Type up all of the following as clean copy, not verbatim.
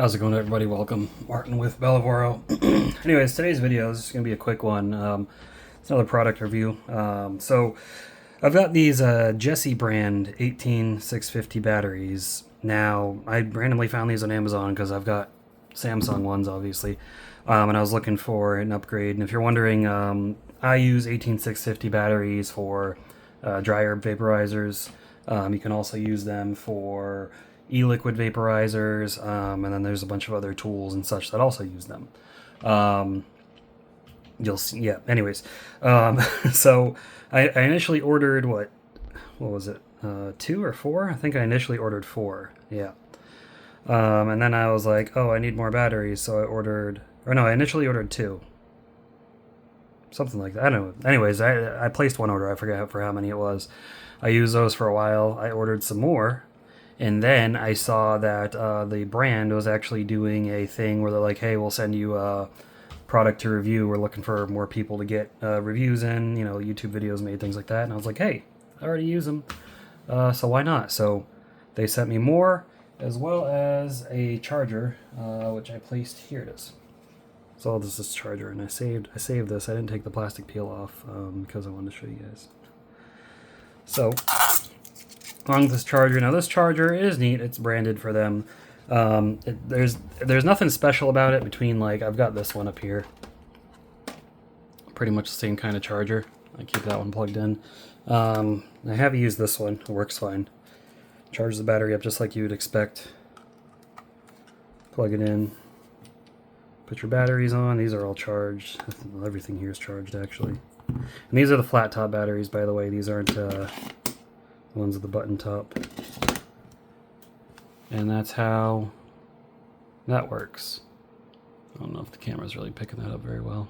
How's it going, everybody? Welcome. Martin with Bellavoro. Anyways, today's video is just going to be a quick one. It's another product review. So I've got these Jessy brand 18650 batteries. Now, I randomly found these on Amazon because I've got Samsung ones, obviously. And I was looking for an upgrade. And if you're wondering, I use 18650 batteries for dry herb vaporizers. You can also use them for e-liquid vaporizers, and then there's a bunch of other tools and such that also use them. You'll see, yeah, anyways. So I initially ordered, what was it, 2 or 4? I think I initially ordered 4, yeah. And then I was like, oh, I need more batteries, so I initially ordered 2. Something like that, I don't know. Anyways, I placed one order, I forgot for how many it was. I used those for a while, I ordered some more. And then I saw that the brand was actually doing a thing where they're like, hey, we'll send you a product to review. We're looking for more people to get reviews in, YouTube videos made, things like that. And I was like, hey, I already use them, so why not? So they sent me more, as well as a charger, which I placed. Here it is. So this is charger, and I saved this. I didn't take the plastic peel off because I wanted to show you guys. So along with this charger. Now this charger is neat. It's branded for them. There's nothing special about it between, like, I've got this one up here. Pretty much the same kind of charger. I keep that one plugged in. I have used this one. It works fine. Charges the battery up just like you would expect. Plug it in. Put your batteries on. These are all charged. Everything here is charged, actually. And these are the flat top batteries, by the way. These aren't ones with the button top. And that's how that works. I don't know if the camera's really picking that up very well.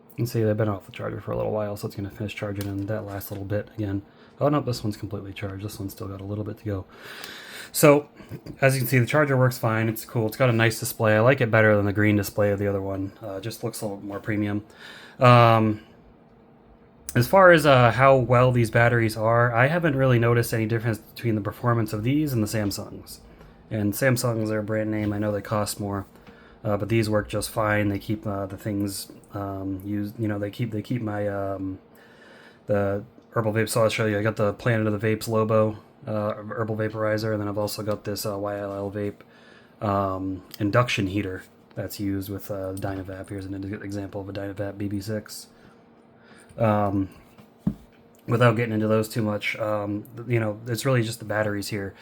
You can see they've been off the charger for a little while, so it's going to finish charging in that last little bit again. Oh no, this one's completely charged. This one's still got a little bit to go. So, as you can see, the charger works fine. It's cool. It's got a nice display. I like it better than the green display of the other one. It just looks a little more premium. As far as how well these batteries are, I haven't really noticed any difference between the performance of these and the Samsungs. And Samsungs are a brand name. I know they cost more, but these work just fine. They keep the things used. They keep my the herbal vape. So I'll show you. I got the Planet of the Vapes Lobo herbal vaporizer, and then I've also got this YLL vape induction heater that's used with Dynavap. Here's an example of a Dynavap BB6. Without getting into those too much, it's really just the batteries here.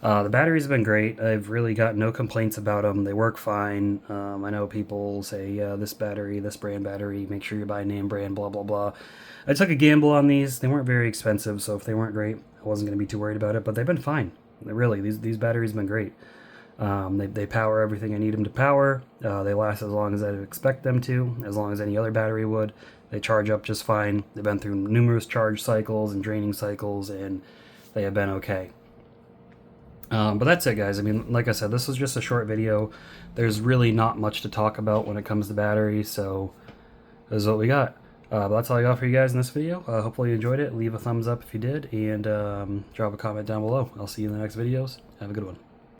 The batteries have been great. I've really got no complaints about them. They work fine. I know people say, yeah, this brand battery, make sure you buy name brand, blah, blah, blah. I took a gamble on these. They weren't very expensive, so if they weren't great, I wasn't going to be too worried about it, but they've been fine. These batteries have been great. They power everything I need them to power. They last as long as I expect them to, as long as any other battery would. They charge up just fine. They've been through numerous charge cycles and draining cycles, and they have been okay. But that's it, guys. I mean, like I said, this was just a short video. There's really not much to talk about when it comes to batteries, so this is what we got. But that's all I got for you guys in this video. Hopefully you enjoyed it. Leave a thumbs up if you did, and drop a comment down below. I'll see you in the next videos. Have a good one.